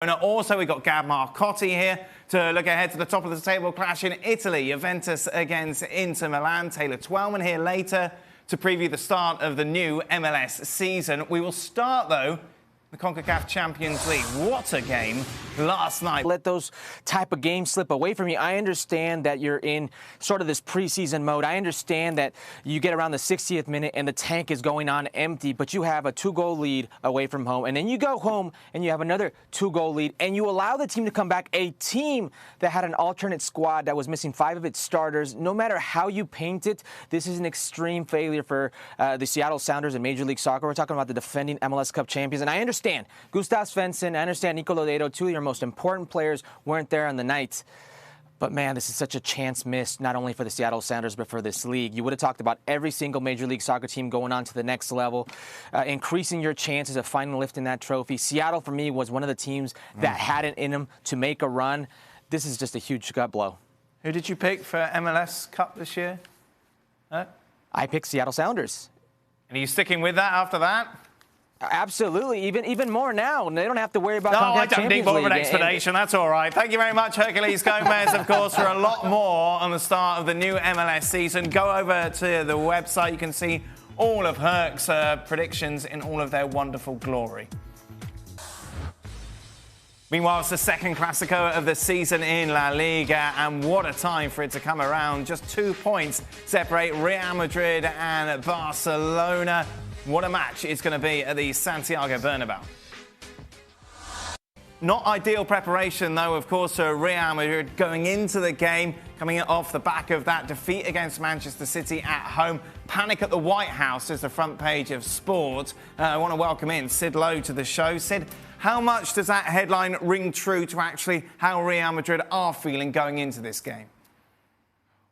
And also, we've got Gab Marcotti here to look ahead to the top of the table clash in Italy. Juventus against Inter Milan. Taylor Twellman here later to preview the start of the new MLS season. We will start, though, the CONCACAF Champions League. What a game last night. Let those type of games slip away from you. I understand that you're in sort of this preseason mode. I understand that you get around the 60th minute and the tank is going on empty, but you have a 2-goal lead away from home. And then you go home and you have another 2-goal lead and you allow the team to come back. A team that had an alternate squad that was missing 5 of its starters. No matter how you paint it, this is an extreme failure for the Seattle Sounders in Major League Soccer. We're talking about the defending MLS Cup champions. And I understand Gustav Svensson, I understand Nicol, 2 of your most important players weren't there on the night. But, man, this is such a chance missed, not only for the Seattle Sounders, but for this league. You would have talked about every single Major League Soccer team going on to the next level, increasing your chances of finally lifting that trophy. Seattle, for me, was one of the teams that had it in them to make a run. This is just a huge gut blow. Who did you pick for MLS Cup this year? I picked Seattle Sounders. And are you sticking with that after that? Absolutely, even more now. They don't have to worry about. No, I don't need more of an explanation. That's all right. Thank you very much, Hercules Gomez, of course, for a lot more on the start of the new MLS season. Go over to the website. You can see all of Herc's predictions in all of their wonderful glory. Meanwhile, it's the second Clasico of the season in La Liga, and what a time for it to come around. Just 2 points separate Real Madrid and Barcelona. What a match it's going to be at the Santiago Bernabeu. Not ideal preparation, though, of course, for Real Madrid going into the game, coming off the back of that defeat against Manchester City at home. Panic at the White House is the front page of Sport. I want to welcome in Sid Lowe to the show. Sid, how much does that headline ring true to actually how Real Madrid are feeling going into this game?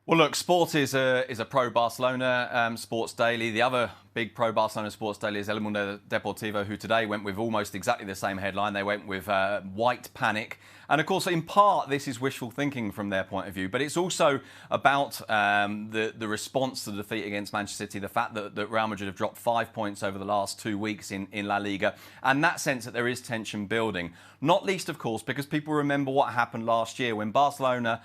Well, look, Sport is a pro-Barcelona sports daily. The other big pro-Barcelona sports daily is El Mundo Deportivo, who today went with almost exactly the same headline. They went with white panic. And, of course, in part, this is wishful thinking from their point of view. But it's also about the response to the defeat against Manchester City, the fact that Real Madrid have dropped 5 points over the last 2 weeks in La Liga, and that sense that there is tension building. Not least, of course, because people remember what happened last year when Barcelona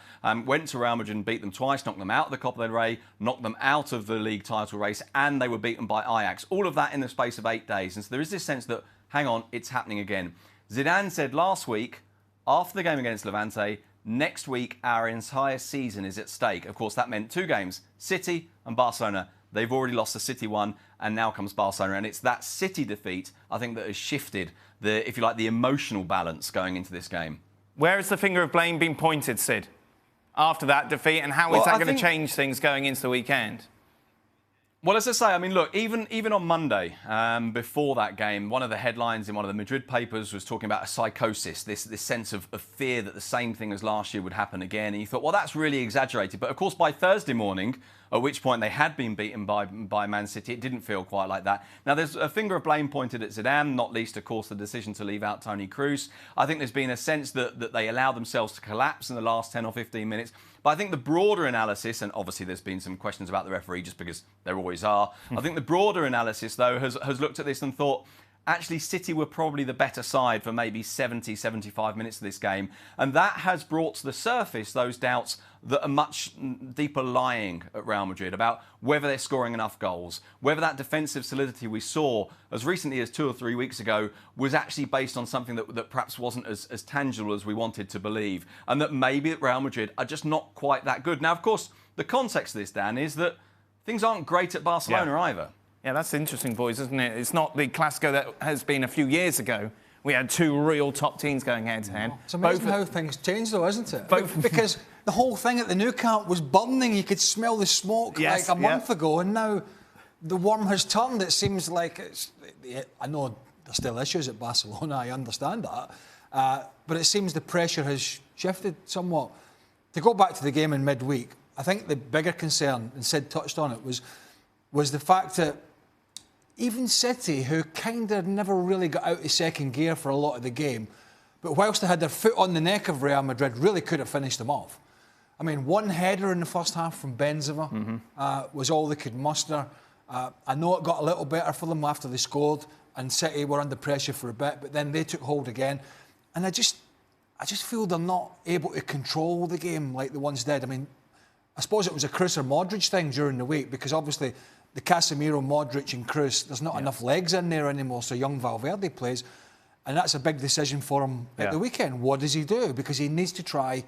went to Real Madrid and beat them twice, knocked them out of the Copa del Rey, knocked them out of the league title race, and they were beaten by Ajax. All of that in the space of 8 days. And so there is this sense that, hang on, it's happening again. Zidane said last week, after the game against Levante, next week our entire season is at stake. Of course, that meant 2 games, City and Barcelona. They've already lost the City one, and now comes Barcelona. And it's that City defeat, I think, that has shifted the, if you like, the emotional balance going into this game. Where has the finger of blame been pointed, Sid, after that defeat, and how is that going to change things going into the weekend? Well, as I say, I mean, look, even on Monday, before that game, one of the headlines in one of the Madrid papers was talking about a psychosis, this sense of fear that the same thing as last year would happen again. And you thought, well, that's really exaggerated. But, of course, by Thursday morning, at which point they had been beaten by Man City, it didn't feel quite like that. Now, there's a finger of blame pointed at Zidane, not least, of course, the decision to leave out Toni Kroos. I think there's been a sense that they allowed themselves to collapse in the last 10 or 15 minutes. But I think the broader analysis, and obviously there's been some questions about the referee just because there always are. I think the broader analysis, though, has looked at this and thought, actually, City were probably the better side for maybe 70, 75 minutes of this game. And that has brought to the surface those doubts that are much deeper lying at Real Madrid about whether they're scoring enough goals, whether that defensive solidity we saw as recently as 2 or 3 weeks ago was actually based on something that perhaps wasn't as tangible as we wanted to believe, and that maybe Real Madrid are just not quite that good. Now, of course, the context of this, Dan, is that things aren't great at Barcelona either. Yeah, that's interesting, boys, isn't it? It's not the Clasico that has been a few years ago. We had 2 real top teams going head-to-head. It's amazing how things change, though, isn't it? Because the whole thing at the Nou Camp was burning. You could smell the smoke like a month ago, and now the worm has turned. It seems like it's... I know there's still issues at Barcelona, I understand that, but it seems the pressure has shifted somewhat. To go back to the game in midweek, I think the bigger concern, and Sid touched on it, was the fact that even City, who kind of never really got out of second gear for a lot of the game, but whilst they had their foot on the neck of Real Madrid, really could have finished them off. I mean, one header in the first half from Benzema was all they could muster. I know it got a little better for them after they scored, and City were under pressure for a bit, but then they took hold again. And I just feel they're not able to control the game like the ones did. I mean, I suppose it was a Kroos or Modric thing during the week, because obviously the Casemiro, Modric and Kroos, there's not enough legs in there anymore, so young Valverde plays. And that's a big decision for him at the weekend. What does he do? Because he needs to try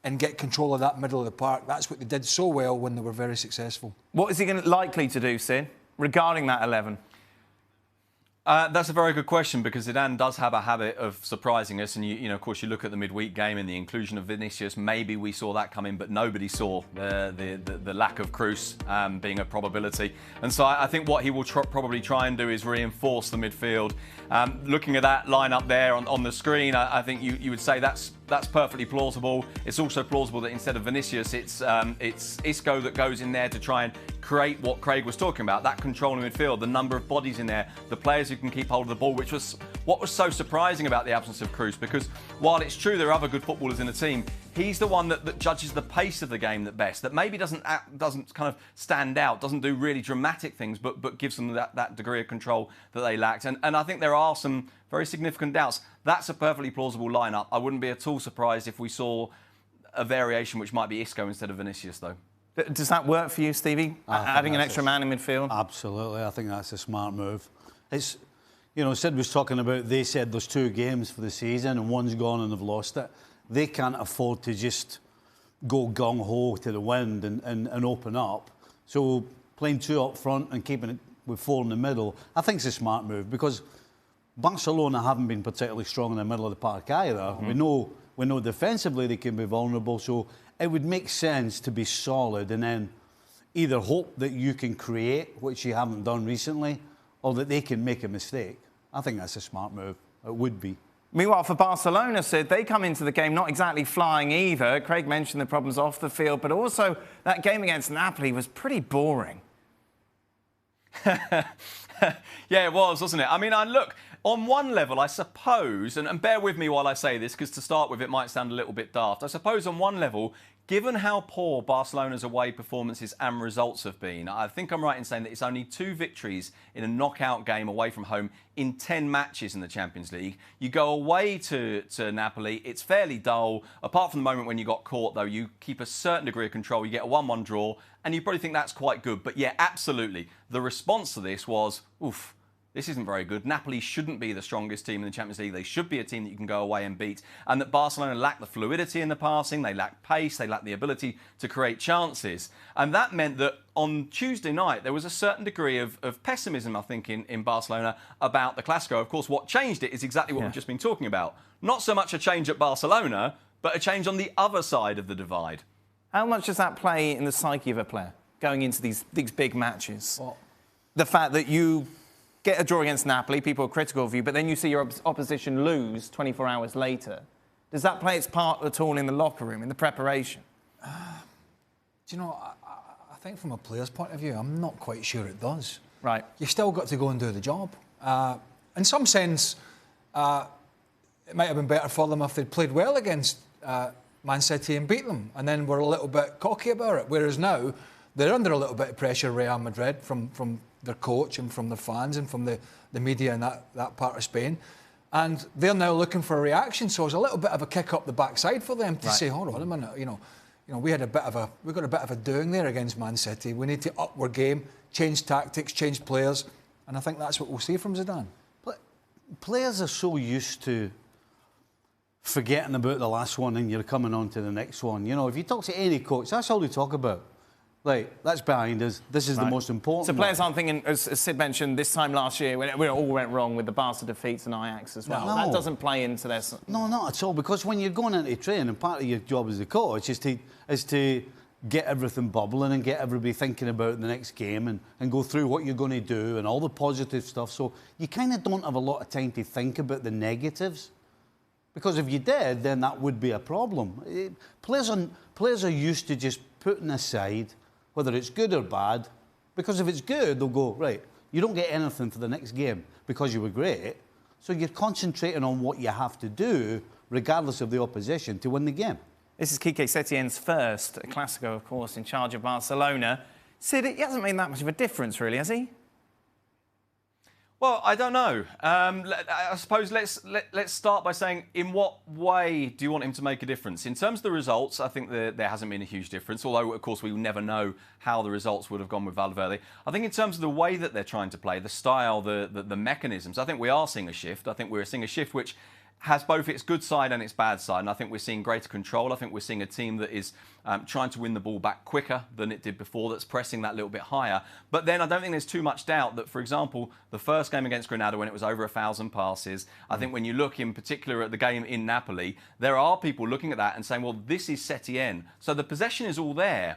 and get control of that middle of the park. That's what they did so well when they were very successful. What is he likely to do, Sid, regarding that 11? That's a very good question, because Zidane does have a habit of surprising us. And, you know, of course, you look at the midweek game and the inclusion of Vinicius. Maybe we saw that coming, but nobody saw the lack of Kroos being a probability. And so I think what he will probably try and do is reinforce the midfield. Looking at that lineup there on the screen, I think you would say that's perfectly plausible. It's also plausible that instead of Vinicius, it's Isco that goes in there to try and create what Craig was talking about, that control in midfield, the number of bodies in there, the players who can keep hold of the ball, which was what was so surprising about the absence of Kroos, because while it's true there are other good footballers in the team, he's the one that judges the pace of the game the best, that maybe doesn't kind of stand out, doesn't do really dramatic things, but gives them that degree of control that they lacked. And I think there are some very significant doubts. That's a perfectly plausible lineup. I wouldn't be at all surprised if we saw a variation which might be Isco instead of Vinicius, though. Does that work for you, Stevie? Adding an extra man in midfield? Absolutely. I think that's a smart move. It's, you know, Sid was talking about, they said there's 2 games for the season and one's gone and they've lost it. They can't afford to just go gung-ho to the wind and open up. So playing 2 up front and keeping it with 4 in the middle, I think it's a smart move, because Barcelona haven't been particularly strong in the middle of the park either. Mm-hmm. We know defensively they can be vulnerable, so it would make sense to be solid and then either hope that you can create, which you haven't done recently, or that they can make a mistake. I think that's a smart move. It would be. Meanwhile, for Barcelona, Sid, they come into the game not exactly flying either. Craig mentioned the problems off the field, but also that game against Napoli was pretty boring. Yeah, it was, wasn't it? I mean, look, on one level, I suppose, and bear with me while I say this, because to start with, it might sound a little bit daft. I suppose on one level, given how poor Barcelona's away performances and results have been, I think I'm right in saying that it's only 2 victories in a knockout game away from home in 10 matches in the Champions League. You go away to Napoli, it's fairly dull. Apart from the moment when you got caught, though, you keep a certain degree of control. You get a 1-1 draw, and you probably think that's quite good. But yeah, absolutely. The response to this was, oof, this isn't very good. Napoli shouldn't be the strongest team in the Champions League. They should be a team that you can go away and beat. And that Barcelona lacked the fluidity in the passing, they lacked pace, they lacked the ability to create chances. And that meant that on Tuesday night, there was a certain degree of pessimism, I think, in Barcelona about the Clasico. Of course, what changed it is exactly what we've just been talking about. Not so much a change at Barcelona, but a change on the other side of the divide. How much does that play in the psyche of a player going into these big matches? Well, the fact that you get a draw against Napoli, people are critical of you, but then you see your opposition lose 24 hours later. Does that play its part at all in the locker room, in the preparation? Do you know, I think from a player's point of view, I'm not quite sure it does. Right. You've still got to go and do the job. In some sense, it might have been better for them if they'd played well against Man City and beat them, and then were a little bit cocky about it. Whereas now, they're under a little bit of pressure, Real Madrid, from their coach and from their fans and from the media in that part of Spain. And they're now looking for a reaction. So it's a little bit of a kick up the backside for them to say, hold on a minute, you know, we got a bit of a doing there against Man City. We need to up our game, change tactics, change players. And I think that's what we'll see from Zidane. Players are so used to forgetting about the last one and you're coming on to the next one. You know, if you talk to any coach, that's all they talk about. Like, that's behind us. This is the most important. So players aren't thinking, as Sid mentioned, this time last year, when it all went wrong with the Barca defeats and Ajax as well. No. That doesn't play into their... No, not at all. Because when you're going into training, part of your job as a coach is to get everything bubbling and get everybody thinking about the next game and go through what you're going to do and all the positive stuff. So you kind of don't have a lot of time to think about the negatives. Because if you did, then that would be a problem. Players are used to just putting aside whether it's good or bad, because if it's good, they'll go, right, you don't get anything for the next game because you were great, so you're concentrating on what you have to do, regardless of the opposition, to win the game. This is Quique Setien's first Clasico, of course, in charge of Barcelona. Sid, he hasn't made that much of a difference, really, has he? Well, I don't know. I suppose let's start by saying, in what way do you want him to make a difference? In terms of the results, I think there hasn't been a huge difference, although, of course, we will never know how the results would have gone with Valverde. I think in terms of the way that they're trying to play, the style, the mechanisms, I think we are seeing a shift. I think we're seeing a shift which has both its good side and its bad side. And I think we're seeing greater control. I think we're seeing a team that is trying to win the ball back quicker than it did before, that's pressing that little bit higher. But then I don't think there's too much doubt that, for example, the first game against Granada, when it was over 1,000 passes, I think when you look in particular at the game in Napoli, there are people looking at that and saying, well, this is Setien. So the possession is all there,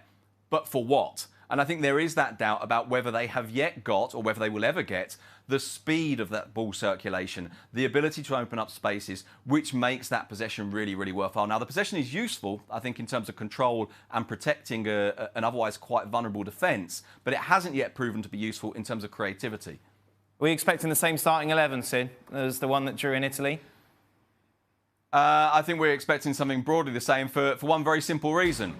but for what? And I think there is that doubt about whether they have yet got, or whether they will ever get, the speed of that ball circulation, the ability to open up spaces, which makes that possession really, really worthwhile. Now, the possession is useful, I think, in terms of control and protecting an otherwise quite vulnerable defence, but it hasn't yet proven to be useful in terms of creativity. Are we expecting the same starting 11, Sid, as the one that drew in Italy? I think we're expecting something broadly the same for one very simple reason.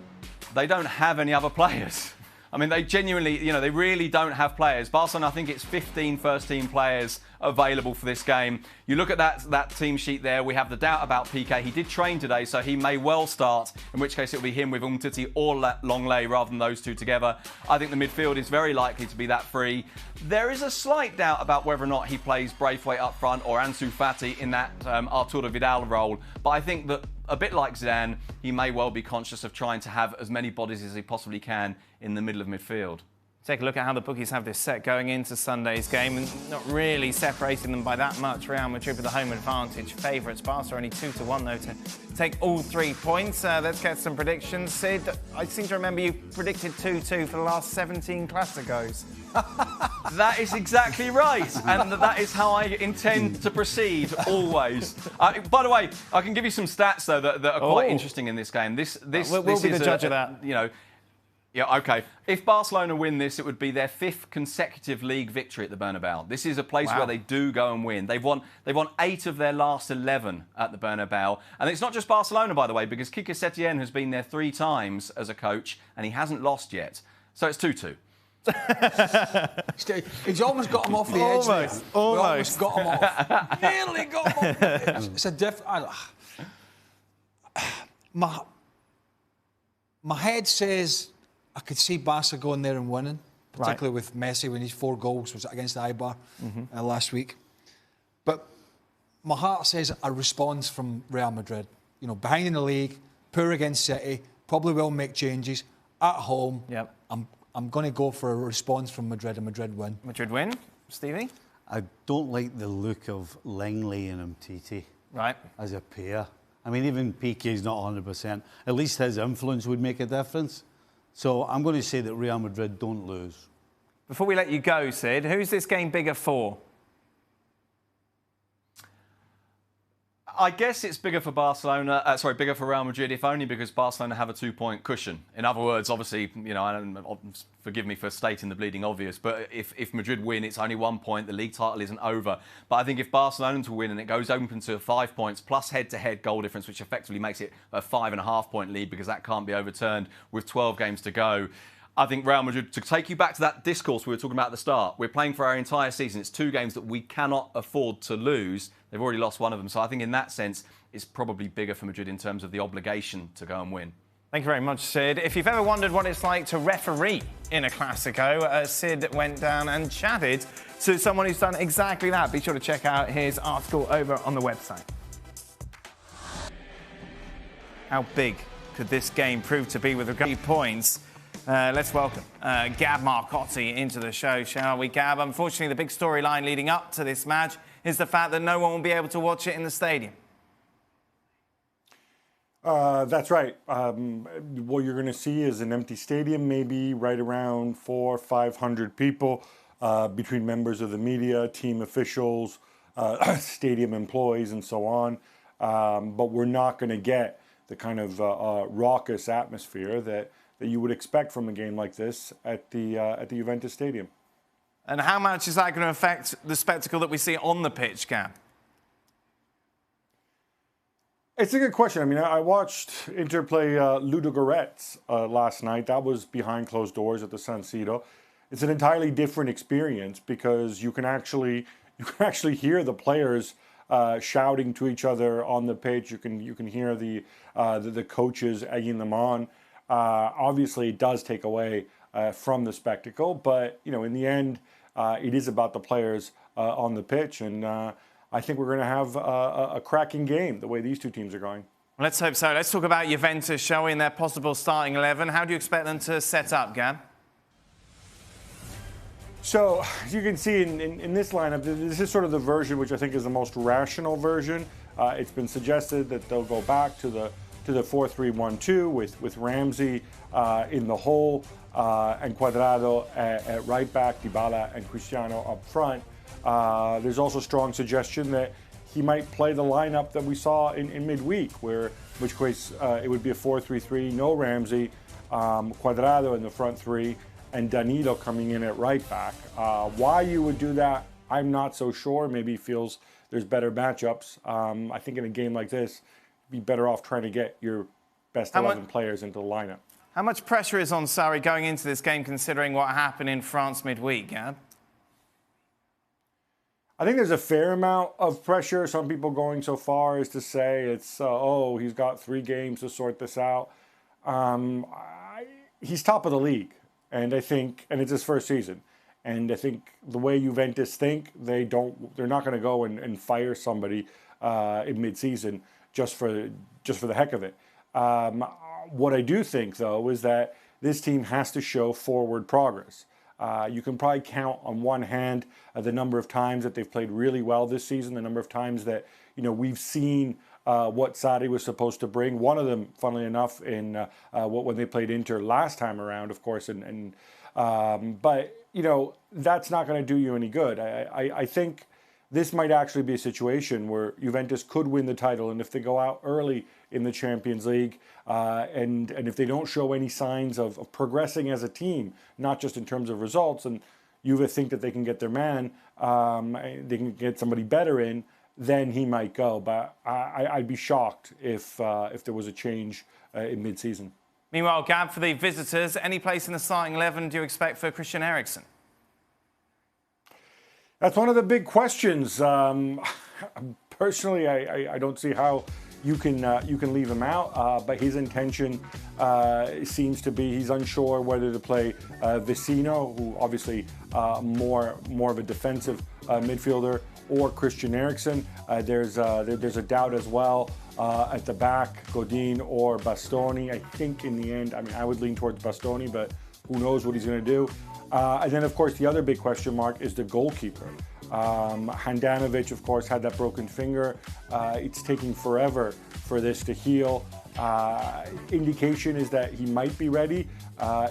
They don't have any other players. I mean, they genuinely, they really don't have players. Barcelona, I think it's 15 first-team players available for this game. You look at that team sheet there, we have the doubt about Piqué. He did train today, so he may well start, in which case it'll be him with Umtiti or Longley rather than those two together. I think the midfield is very likely to be that free. There is a slight doubt about whether or not he plays Braithwaite up front or Ansu Fati in that Arturo Vidal role, but I think that, a bit like Zidane, he may well be conscious of trying to have as many bodies as he possibly can in the middle of midfield. Take a look at how the bookies have this set going into Sunday's game, and not really separating them by that much. Real Madrid with the home advantage. Favourites. Barca only 2-1 though to take all 3 points. Let's get some predictions. Sid, I seem to remember you predicted 2-2 for the last 17 Clásicos. That is exactly right, and that is how I intend to proceed always. By the way, I can give you some stats though that are quite interesting in this game. We'll be the judge of that. Yeah, OK. If Barcelona win this, it would be their 5th consecutive league victory at the Bernabeu. This is a place where they do go and win. They've won 8 of their last 11 at the Bernabeu. And it's not just Barcelona, by the way, because Quique Setien has been there 3 times as a coach, and he hasn't lost yet. So it's 2-2. He's almost got him off the edge. Almost got him off. Nearly got him off the edge. It's a different... My head says I could see Barca going there and winning, particularly with Messi when his 4 goals was against Eibar last week. But my heart says a response from Real Madrid. Behind in the league, poor against City, probably will make changes at home. Yep. I'm going to go for a response from Madrid, a Madrid win. Madrid win, Stevie? I don't like the look of Langley and Umtiti as a pair. I mean, even Piqué's not 100%. At least his influence would make a difference. So I'm going to say that Real Madrid don't lose. Before we let you go, Sid, who's this game bigger for? I guess it's bigger for Barcelona. Bigger for Real Madrid, if only because Barcelona have a 2-point cushion. In other words, obviously, forgive me for stating the bleeding obvious, but if Madrid win, it's only 1 point. The league title isn't over. But I think if Barcelona to win and it goes open to 5 points plus head-to-head goal difference, which effectively makes it a 5.5-point lead because that can't be overturned with 12 games to go. I think Real Madrid, to take you back to that discourse we were talking about at the start, we're playing for our entire season. It's 2 games that we cannot afford to lose. They've already lost one of them. So I think in that sense, it's probably bigger for Madrid in terms of the obligation to go and win. Thank you very much, Sid. If you've ever wondered what it's like to referee in a Clasico, Sid went down and chatted to someone who's done exactly that. Be sure to check out his article over on the website. How big could this game prove to be with the 3 points? Let's welcome Gab Marcotti into the show, shall we, Gab? Unfortunately, the big storyline leading up to this match is the fact that no one will be able to watch it in the stadium. That's right. What you're going to see is an empty stadium, maybe right around 400 or 500 people between members of the media, team officials, stadium employees, and so on. But we're not going to get the kind of raucous atmosphere that you would expect from a game like this at the Juventus Stadium. And how much is that going to affect the spectacle that we see on the pitch, Gab? It's a good question. I mean, I watched Inter play Ludogorets last night. That was behind closed doors at the San Siro. It's an entirely different experience because you can you can actually hear the players shouting to each other on the pitch. You can hear the coaches egging them on. Obviously, it does take away from the spectacle, but in the end, it is about the players on the pitch, and I think we're going to have a cracking game the way these two teams are going. Let's hope so. Let's talk about Juventus showing their possible starting 11. How do you expect them to set up, Gab? So, as you can see in this lineup, this is sort of the version which I think is the most rational version. It's been suggested that they'll go back to the 4-3-1-2 with Ramsey in the hole and Cuadrado at right back, Dybala and Cristiano up front. There's also strong suggestion that he might play the lineup that we saw in midweek, which case it would be a 4-3-3, no Ramsey, Cuadrado in the front three, and Danilo coming in at right back. Why you would do that, I'm not so sure. Maybe he feels there's better matchups. I think in a game like this, you'd be better off trying to get your best 11 players into the lineup. How much pressure is on Sarri going into this game, considering what happened in France midweek, Gab? I think there's a fair amount of pressure. Some people going so far as to say it's, he's got 3 games to sort this out. He's top of the league. And I think, and it's his first season, and I think the way Juventus think, they're not going to go and fire somebody in mid-season just for the heck of it. What I do think, though, is that this team has to show forward progress. You can probably count on one hand the number of times that they've played really well this season, the number of times that we've seen what Sarri was supposed to bring. One of them, funnily enough, in when they played Inter last time around, of course. But that's not going to do you any good. I think this might actually be a situation where Juventus could win the title, and if they go out early in the Champions League, and if they don't show any signs of progressing as a team, not just in terms of results, and Juve think that they can get their man, they can get somebody better in, then he might go. But I'd be shocked if there was a change in mid-season. Meanwhile, Gab, for the visitors, any place in the starting 11 do you expect for Christian Eriksen? That's one of the big questions. Personally, I don't see how you can leave him out. But his intention seems to be he's unsure whether to play Vecino, who obviously more of a defensive midfielder, or Christian Eriksen. There's a doubt as well at the back, Godin or Bastoni. I think in the end, I would lean towards Bastoni, but who knows what he's going to do. And then, of course, the other big question mark is the goalkeeper. Handanovic, of course, had that broken finger. It's taking forever for this to heal. Indication is that he might be ready.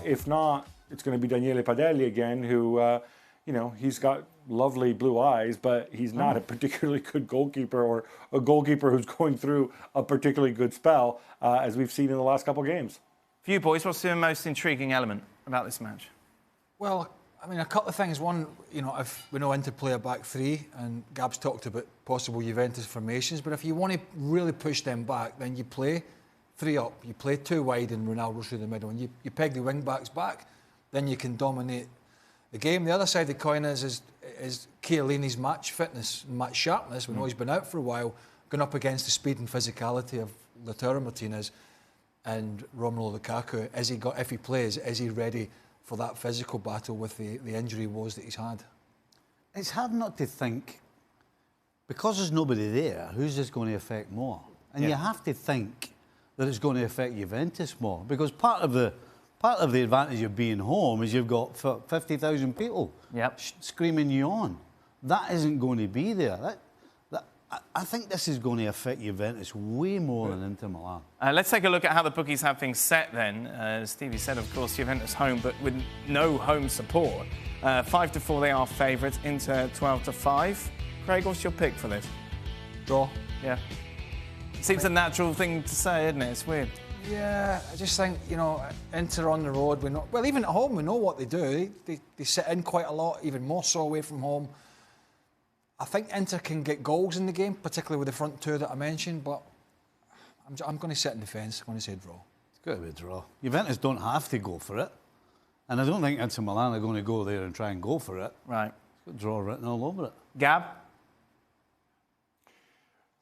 If not, it's going to be Daniele Padelli again, who, he's got lovely blue eyes, but he's not a particularly good goalkeeper, or a goalkeeper who's going through a particularly good spell, as we've seen in the last couple of games. For you boys, what's the most intriguing element about this match? Well, a couple of things. One, if we know Inter play a back three, and Gab's talked about possible Juventus formations, but if you want to really push them back, then you play 3 up. You play 2 wide and Ronaldo through the middle, and you peg the wing backs back, then you can dominate the game. The other side of the coin is Chiellini's match fitness, match sharpness. We know he's been out for a while, going up against the speed and physicality of Lautaro Martinez and Romelu Lukaku. If he plays, is he ready for that physical battle with the injury woes that he's had? It's hard not to think, because there's nobody there, who's this going to affect more? And you have to think that it's going to affect Juventus more, because part of the advantage of being home is you've got 50,000 people screaming you on. That isn't going to be there. I think this is going to affect Juventus way more than Inter Milan. Let's take a look at how the bookies have things set then. As Stevie said, of course, Juventus home, but with no home support. 5-4 they are favourites, Inter 12-5. Craig, what's your pick for this? Draw. Yeah. Seems a natural thing to say, isn't it? It's weird. Yeah, I just think, Inter on the road, even at home, we know what they do. They sit in quite a lot, even more so away from home. I think Inter can get goals in the game, particularly with the front 2 that I mentioned, but I'm going to sit in the fence. I'm going to say draw. It's got to be a draw. Juventus don't have to go for it, and I don't think Inter Milan are going to go there and try and go for it. Right. It's got draw written all over it. Gab?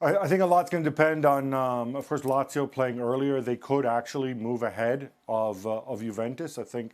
I think a lot's going to depend on, of course, Lazio playing earlier. They could actually move ahead of Juventus. I think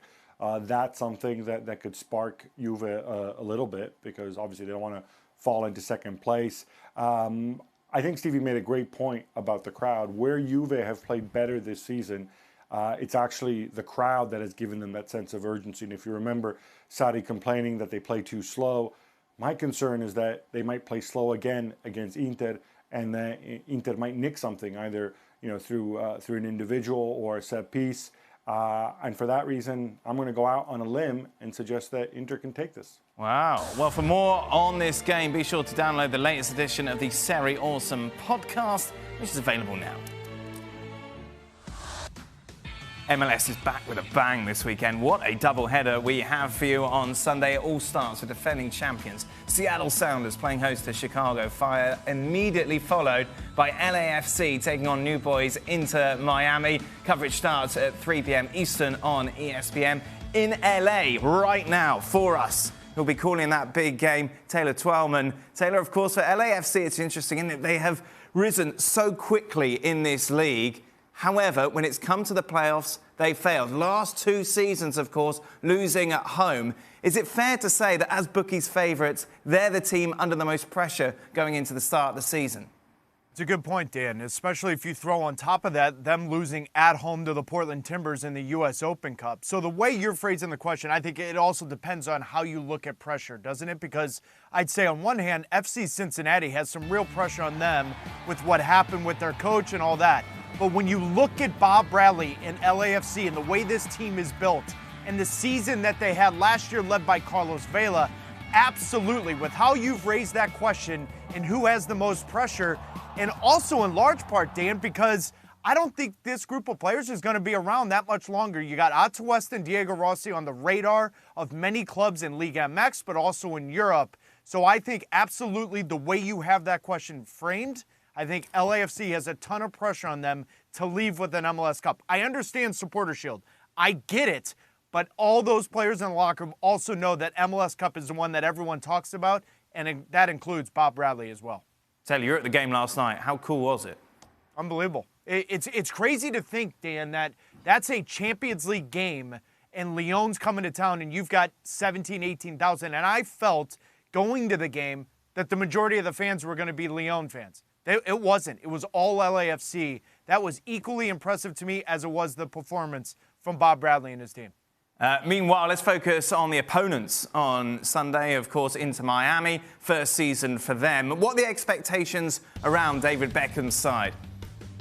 that's something that could spark Juve a little bit, because obviously they don't want to fall into second place. I think Stevie made a great point about the crowd. Where Juve have played better this season, it's actually the crowd that has given them that sense of urgency. And if you remember Sarri complaining that they play too slow, my concern is that they might play slow again against Inter, and that Inter might nick something, either through an individual or a set piece. And for that reason, I'm going to go out on a limb and suggest that Inter can take this. Wow. Well, for more on this game, be sure to download the latest edition of the Serie Awesome podcast, which is available now. MLS is back with a bang this weekend. What a doubleheader we have for you on Sunday. It all starts with defending champions Seattle Sounders playing host to Chicago Fire, immediately followed by LAFC taking on New Boys Inter Miami. Coverage starts at 3 p.m. Eastern on ESPN. In LA right now for us, who'll be calling that big game, Taylor Twellman. Taylor, of course, for LAFC, it's interesting, isn't it? They have risen so quickly in this league. However, when it's come to the playoffs, they failed. Last 2 seasons, of course, losing at home. Is it fair to say that as bookies' favourites, they're the team under the most pressure going into the start of the season? It's a good point, Dan, especially if you throw on top of that them losing at home to the Portland Timbers in the U.S. Open Cup. So the way you're phrasing the question, I think it also depends on how you look at pressure, doesn't it? Because I'd say on one hand, FC Cincinnati has some real pressure on them with what happened with their coach and all that. But when you look at Bob Bradley and LAFC and the way this team is built and the season that they had last year led by Carlos Vela, absolutely, with how you've raised that question and who has the most pressure, and also in large part, Dan, because I don't think this group of players is going to be around that much longer. You got Otto West and Diego Rossi on the radar of many clubs in Liga MX, but also in Europe. So I think absolutely the way you have that question framed, I think LAFC has a ton of pressure on them to leave with an MLS Cup. I understand Supporter Shield. I get it. But all those players in the locker room also know that MLS Cup is the one that everyone talks about, and that includes Bob Bradley as well. Taylor, you were at the game last night. How cool was it? Unbelievable. It's crazy to think, Dan, that that's a Champions League game, and Lyon's coming to town, and you've got 17,000, 18,000. And I felt going to the game that the majority of the fans were going to be Lyon fans. It wasn't. It was all LAFC. That was equally impressive to me as it was the performance from Bob Bradley and his team. Meanwhile, let's focus on the opponents on Sunday. Of course, Inter Miami, first season for them. What are the expectations around David Beckham's side?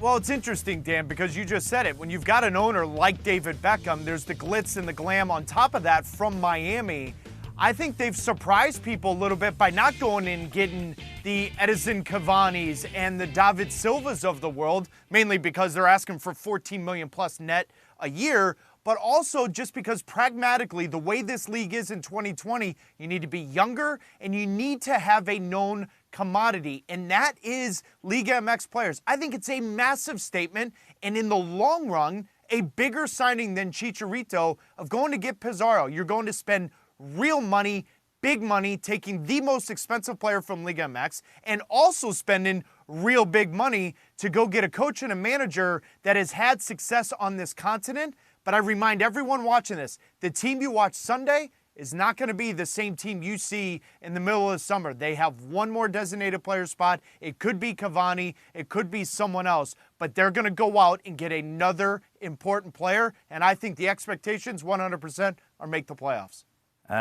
Well, it's interesting, Dan, because you just said it. When you've got an owner like David Beckham, there's the glitz and the glam on top of that from Miami. I think they've surprised people a little bit by not going and getting the Edison Cavani's and the David Silvas of the world, mainly because they're asking for $14 million plus net a year, but also just because pragmatically, the way this league is in 2020, you need to be younger and you need to have a known commodity, and that is Liga MX players. I think it's a massive statement, and in the long run, a bigger signing than Chicharito of going to get Pizarro. You're going to spend real money, big money, taking the most expensive player from Liga MX, and also spending real big money to go get a coach and a manager that has had success on this continent. But I remind everyone watching this, the team you watch Sunday is not going to be the same team you see in the middle of the summer. They have one more designated player spot. It could be Cavani. It could be someone else. But they're going to go out and get another important player. And I think the expectations 100% are make the playoffs.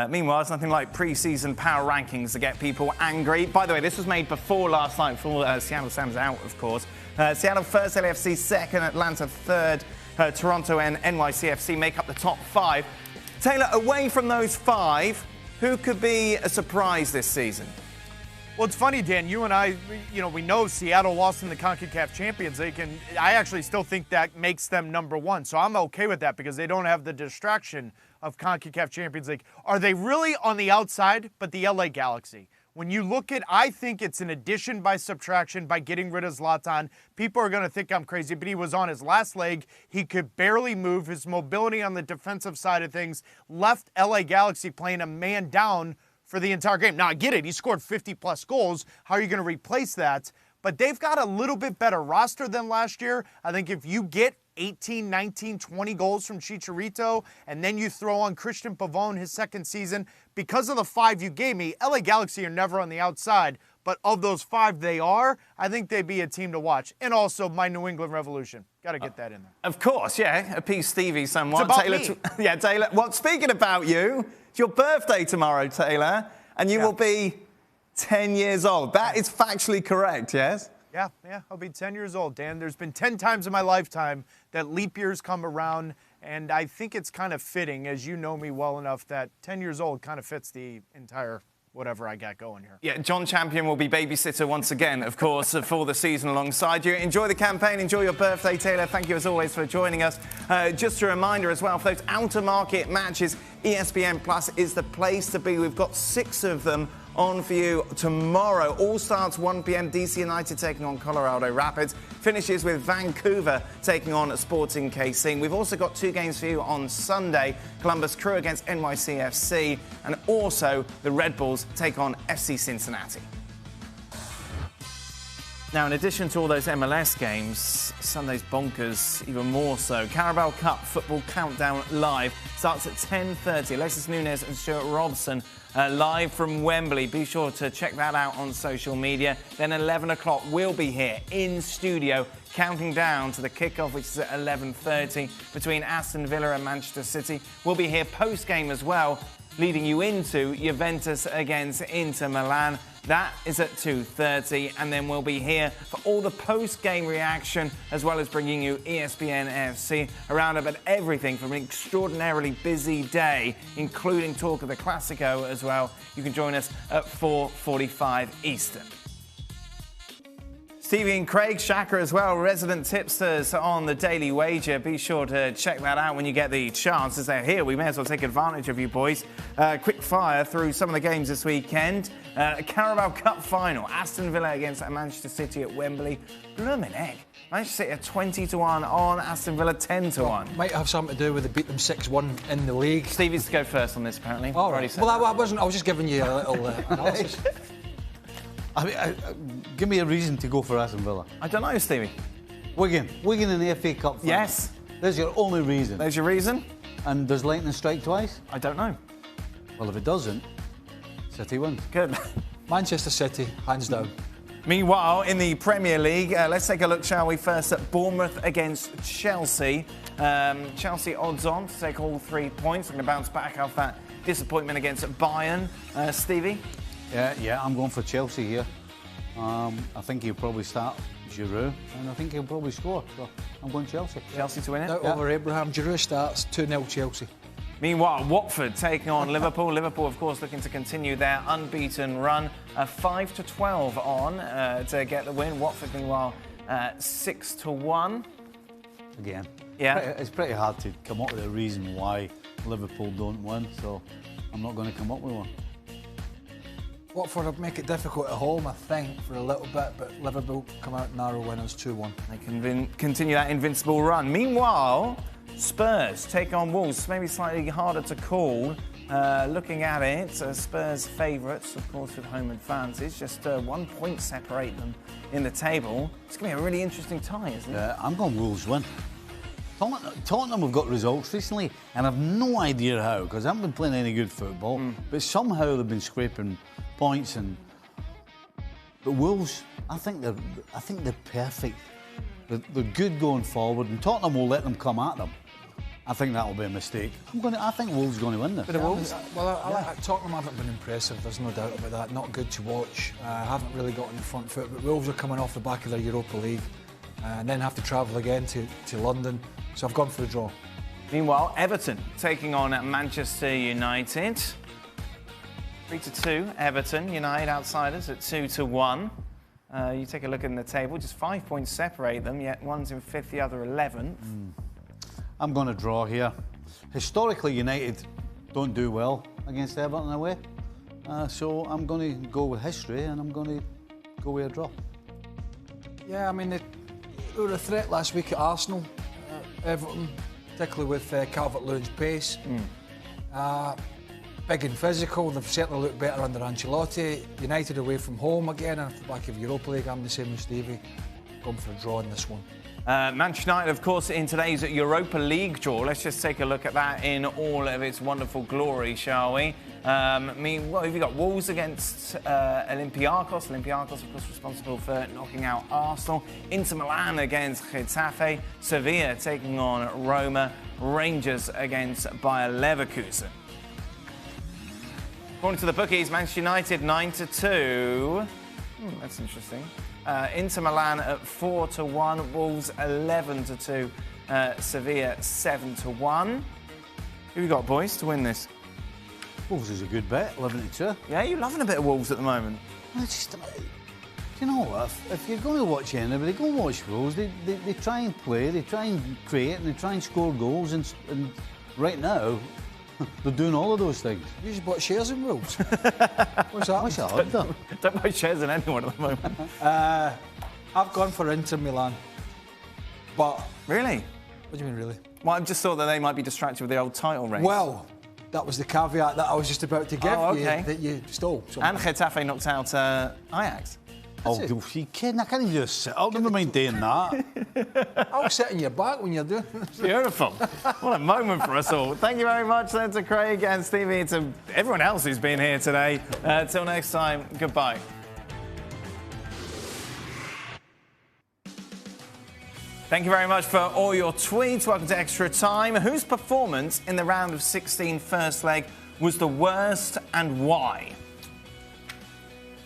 Meanwhile, it's nothing like pre-season power rankings to get people angry. By the way, this was made before last night, before Seattle Sounders out, of course. Seattle first, LAFC second, Atlanta third, Toronto and NYCFC make up the top 5. Taylor, away from those 5, who could be a surprise this season? Well, it's funny, Dan, you and I, we know Seattle lost in the CONCACAF Champions League, and I actually still think that makes them number 1. So I'm okay with that because they don't have the distraction of CONCACAF Champions League. Are they really on the outside, but the LA Galaxy? When you look at, I think it's an addition by subtraction by getting rid of Zlatan. People are going to think I'm crazy, but he was on his last leg. He could barely move. His mobility on the defensive side of things left LA Galaxy playing a man down for the entire game. Now, I get it. He scored 50-plus goals. How are you going to replace that? but they've got a little bit better roster than last year. I think if you get 18, 19, 20 goals from Chicharito, and then you throw on Christian Pavón his second season, because of the 5 you gave me, LA Galaxy are never on the outside, but of those 5 they are, I think they'd be a team to watch. And also my New England Revolution. Got to get that in there. Of course, yeah. Appease Stevie somewhat. It's about Taylor, me. yeah, Taylor. Well, speaking about you, it's your birthday tomorrow, Taylor, and you will be 10 years old. That is factually correct, yes? Yeah, I'll be 10 years old, Dan. There's been 10 times in my lifetime that leap years come around, and I think it's kind of fitting, as you know me well enough, that 10 years old kind of fits the entire whatever I got going here. Yeah, John Champion will be babysitter once again, of course, for the season alongside you. Enjoy the campaign, enjoy your birthday, Taylor. Thank you as always for joining us. Just a reminder as well, for those outer market matches, ESPN Plus is the place to be. We've got 6 of them on for you tomorrow. All starts 1 p.m. DC United taking on Colorado Rapids. Finishes with Vancouver taking on Sporting KC. We've also got 2 games for you on Sunday. Columbus Crew against NYCFC. And also the Red Bulls take on FC Cincinnati. Now, in addition to all those MLS games, Sunday's bonkers even more so. Carabao Cup Football Countdown Live starts at 10:30. Alexis Nunes and Stuart Robson live from Wembley. Be sure to check that out on social media. Then 11 o'clock, we'll be here in studio counting down to the kickoff, which is at 11:30 between Aston Villa and Manchester City. We'll be here post-game as well, leading you into Juventus against Inter Milan. That is at 2:30, and then we'll be here for all the post-game reaction, as well as bringing you ESPN FC around about everything from an extraordinarily busy day, including talk of the Clasico as well. You can join us at 4:45 Eastern. Stevie and Craig, Shaka as well, resident tipsters on the Daily Wager. Be sure to check that out when you get the chance. As they're here, we may as well take advantage of you boys. Quick fire through some of the games this weekend. Carabao Cup final, Aston Villa against Manchester City at Wembley. Bloomin' egg. Manchester City are 20-1 on, Aston Villa 10-1. Might have something to do with it beat them 6-1 in the league. Stevie's to go first on this, apparently. All right. Well, I was just giving you a little analysis. I mean, give me a reason to go for Aston Villa. I don't know, Stevie. Wigan in the FA Cup final. Yes. There's your only reason. There's your reason? And does lightning strike twice? I don't know. Well, if it doesn't, City wins. Good. Manchester City, hands down. Meanwhile, in the Premier League, let's take a look, shall we, first at Bournemouth against Chelsea. Chelsea odds on to take all 3 points. They're going to bounce back off that disappointment against Bayern. Stevie? Yeah, I'm going for Chelsea here. I think he'll probably start Giroud, and I think he'll probably score. So I'm going Chelsea. Chelsea to win it? Over Abraham. Giroud starts 2-0 Chelsea. Meanwhile, Watford taking on Liverpool. Liverpool, of course, looking to continue their unbeaten run. 5-12 on to get the win. Watford, meanwhile, 6-1. Again. Yeah. It's pretty hard to come up with a reason why Liverpool don't win, so I'm not going to come up with one. Watford will make it difficult at home, I think, for a little bit, but Liverpool come out narrow winners 2-1. They can continue that invincible run. Meanwhile, Spurs take on Wolves. Maybe slightly harder to call. Looking at it, Spurs favourites, of course, with home advantage. Just 1 point separate them in the table. It's going to be a really interesting tie, isn't it? Yeah, I'm going Wolves win. Tottenham have got results recently, and I've no idea how, because I haven't been playing any good football, but somehow they've been scraping points. But Wolves, I think they're perfect. They're good going forward, and Tottenham will let them come at them. I think that will be a mistake. I think Wolves are going to win this. But the Wolves, Tottenham haven't been impressive. There's no doubt about that. Not good to watch. Haven't really got on the front foot. But Wolves are coming off the back of their Europa League, and then have to travel again to London. So I've gone for a draw. Meanwhile, Everton taking on Manchester United. 3-2, Everton, United outsiders at 2-1. You take a look in the table, just 5 points separate them, yet one's in 5th, the other 11th. I'm going to draw here. Historically, United don't do well against Everton away. So I'm going to go with history, and I'm going to go with a draw. Yeah, I mean, they were a threat last week at Arsenal. Everton, particularly with Calvert-Lewin's pace. big and physical. They've certainly looked better under Ancelotti. United away from home again, and back of Europa League. I'm the same as Stevie. Going for a draw in this one. Manchester United, of course, in today's Europa League draw. Let's just take a look at that in all of its wonderful glory, shall we? What have you got? Wolves against Olympiacos. Olympiacos, of course, responsible for knocking out Arsenal. Inter Milan against Getafe. Sevilla taking on Roma. Rangers against Bayer Leverkusen. According to the bookies, Manchester United 9-2. That's interesting. Inter Milan at 4-1. Wolves 11-2. Sevilla 7-1. Who you got, boys, to win this? Wolves is a good bet, 11-2. Yeah, you're loving a bit of Wolves at the moment. It's just, you know what? If you're going to watch anybody, go and watch Wolves. They try and play, they try and create, and they try and score goals. And right now, they're doing all of those things. You just bought shares in Wolves. What's that? What's that? Don't buy shares in anyone at the moment. I've gone for Inter Milan. But... Really? What do you mean, really? Well, I just thought that they might be distracted with the old title race. Well, that was the caveat that I was just about to give you, that you stole. And Getafe knocked out Ajax. Oh, you kidding? I can't even do a sit-up. Never mind doing that. I'll sit in your back when you're doing it. Beautiful. What a moment for us all. Thank you very much then to Craig and Stevie and to everyone else who's been here today. Till next time, goodbye. Thank you very much for all your tweets. Welcome to Extra Time. Whose performance in the round of 16 first leg was the worst and why?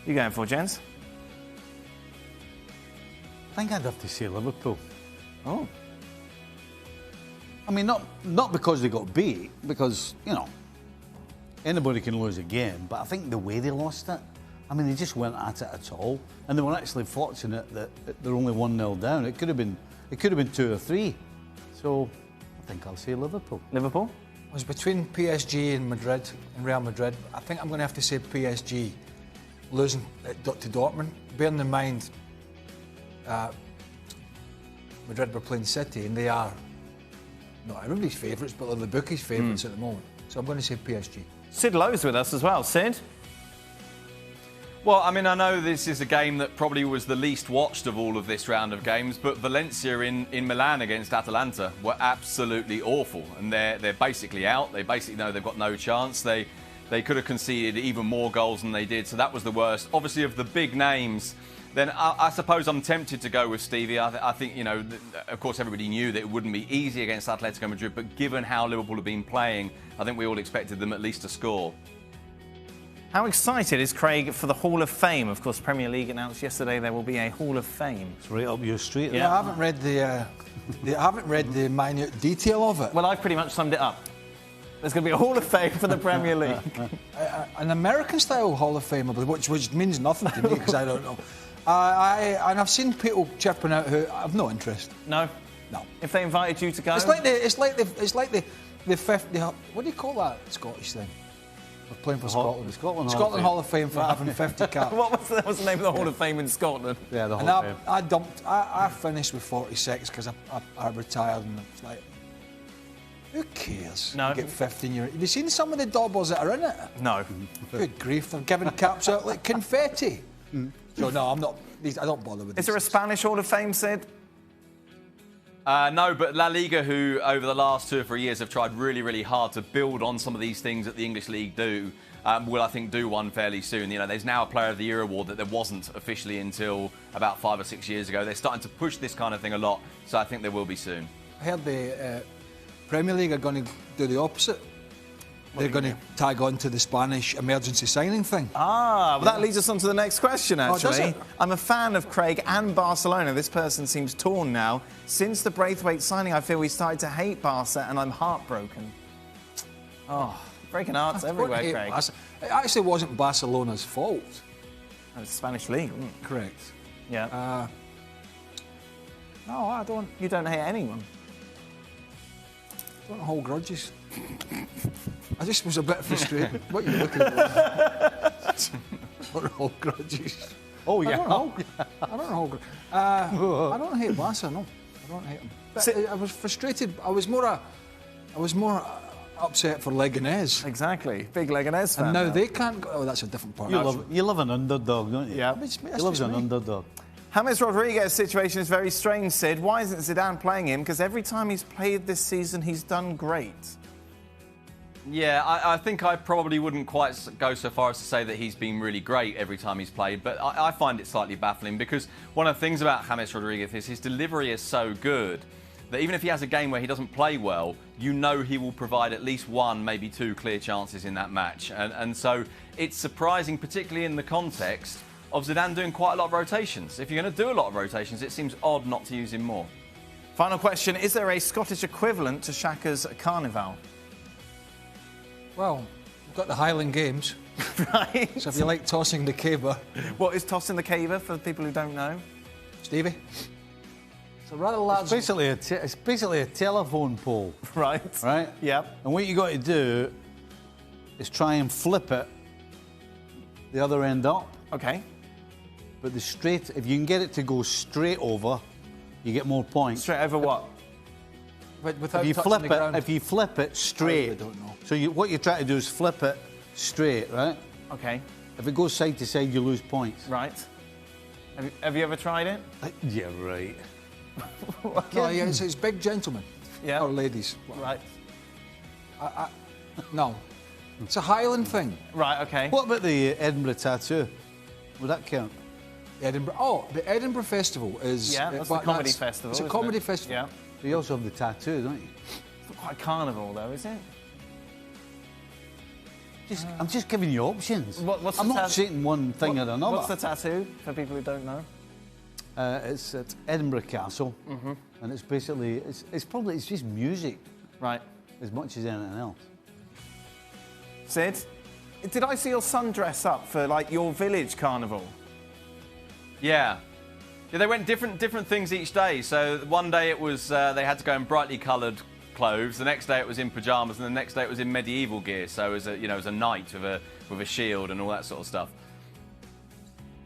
You going for, gents? I think I'd have to say Liverpool. Oh. I mean, not because they got beat, because, you know, anybody can lose a game, but I think the way they lost it, I mean, they just weren't at it at all. And they were actually fortunate that they're only 1-0 down. It could have been 2 or 3. So I think I'll say Liverpool. Liverpool? It was between PSG and Madrid, and Real Madrid. I think I'm going to have to say PSG losing to Dortmund. Bearing in mind, Madrid were playing City, and they are not everybody's favourites, but they're the bookies' favourites at the moment. So I'm going to say PSG. Sid Lowe's with us as well. Sid? Well, I mean, I know this is a game that probably was the least watched of all of this round of games, but Valencia in Milan against Atalanta were absolutely awful, and they're basically out. They basically know they've got no chance. They could have conceded even more goals than they did, so that was the worst. Obviously, of the big names, then I suppose I'm tempted to go with Stevie. I think, you know, of course, everybody knew that it wouldn't be easy against Atletico Madrid, but given how Liverpool have been playing, I think we all expected them at least to score. How excited is Craig for the Hall of Fame? Of course, Premier League announced yesterday there will be a Hall of Fame. It's right up your street. Yeah. I haven't read the minute detail of it. Well, I've pretty much summed it up. There's going to be a Hall of Fame for the Premier League. An American-style Hall of Fame, which means nothing to me because I don't know. And I've seen people chipping out who I've no interest. No? No. If they invited you to go? It's like the fifth. What do you call that Scottish thing? We're playing for Scotland. Scotland Hall of Fame for having 50 caps. What was the name of the Hall of Fame in Scotland? Yeah, the Hall of Fame. I finished with 46 because I retired, and it's like, who cares? No. You get 15 years. Have you seen some of the daubers that are in it? No. Good grief, they're giving caps out like confetti. So no, I'm not. I don't bother with. Is there a Spanish Hall of Fame, Sid? No, but La Liga, who over the last 2 or 3 years have tried really, really hard to build on some of these things that the English League do, will, I think, do one fairly soon. You know, there's now a Player of the Year award that there wasn't officially until about 5 or 6 years ago. They're starting to push this kind of thing a lot, so I think there will be soon. I heard the Premier League are going to do the opposite. They're going to tag on to the Spanish emergency signing thing. Well, that leads us on to the next question, actually. Does it? I'm a fan of Craig and Barcelona. This person seems torn now. Since the Braithwaite signing, I feel we started to hate Barca, and I'm heartbroken. Oh, breaking hearts everywhere, Craig. It actually wasn't Barcelona's fault. It was the Spanish League, wasn't it? Correct. Yeah. No, I don't. You don't hate anyone? Don't hold grudges. I just was a bit frustrated. What are you looking at? Don't hold grudges. Oh, yeah. I don't hold grudges. I don't hate Barca, no. I don't hate them. But I was frustrated. I was more upset for Leganés. Exactly. Big Leganés fan. And now now. they can't go. Oh, that's a different part. You love an underdog, don't you? Yeah. He loves an underdog. James Rodriguez's situation is very strange, Sid. Why isn't Zidane playing him? Because every time he's played this season, he's done great. Yeah, I think I probably wouldn't quite go so far as to say that he's been really great every time he's played, but I find it slightly baffling because one of the things about James Rodriguez is his delivery is so good that even if he has a game where he doesn't play well, you know he will provide at least one, maybe two clear chances in that match. And so it's surprising, particularly in the context of Zidane doing quite a lot of rotations. If you're going to do a lot of rotations, it seems odd not to use him more. Final question, is there a Scottish equivalent to Xhaka's Carnival? Well, we've got the Highland Games. Right. So if you like tossing the caber. What is tossing the caber for people who don't know? Stevie? It's a rather large... It's basically a telephone pole. Right. Right? Yep. And what you got to do is try and flip it the other end up. Okay. But if you can get it to go straight over, you get more points. Straight over what? But without If you touching the ground. if you flip it straight, I don't know. So what you try to do is flip it straight, right? Okay. If it goes side to side, you lose points. Right. Have you ever tried it? Yeah, right. No, yeah, it's big gentlemen. Yeah. Or ladies. Right. No. It's a Highland thing. Right, okay. What about the Edinburgh tattoo? Would that count? Edinburgh. Oh, the Edinburgh Festival is... Yeah, that's the comedy festival. It's a isn't comedy it? festival. Yeah. You also have the tattoo, don't you? It's not quite carnival, though, is it? I'm just giving you options. What's I'm the not saying one thing or another. What's the tattoo, for people who don't know? It's at Edinburgh Castle, and it's basically it's just music, Right. as much as anything else. Sid, did I see your son dress up for, like, your village carnival? Yeah. Yeah, they went different things each day. So one day it was they had to go in brightly coloured clothes. The next day it was in pyjamas, and the next day it was in medieval gear. So as a knight with a shield and all that sort of stuff.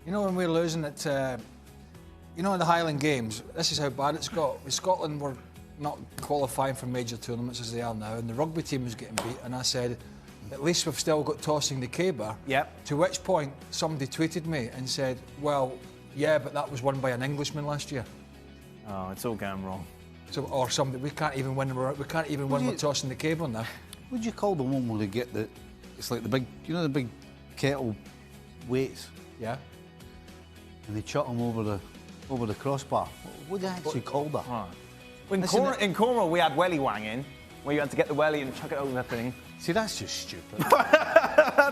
You know, when we're losing at, in the Highland Games, this is how bad it's got. Scotland were not qualifying for major tournaments as they are now, and the rugby team was getting beat, and I said, at least we've still got tossing the caber. Yep. To which point, somebody tweeted me and said, well, yeah, but that was won by an Englishman last year. Oh, it's all going wrong. So, or somebody, we can't even win with tossing the caber now. Would you call the one where they get it's like the big, the big kettle weights, Yeah. and they chuck them over the crossbar? What would they actually call that? Right. In Cornwall, we had welly wanging, where you had to get the welly and chuck it over the thing. See, that's just stupid.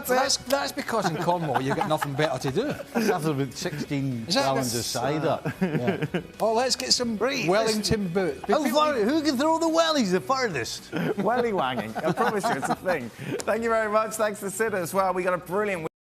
That's because in Cornwall you've got nothing better to do. That's after about 16 gallons of cider. Yeah. Oh, let's get some Wellington boots. Who can throw the wellies the furthest? Welly wanging. I promise you, it's a thing. Thank you very much. Thanks to Sid as well. We got a brilliant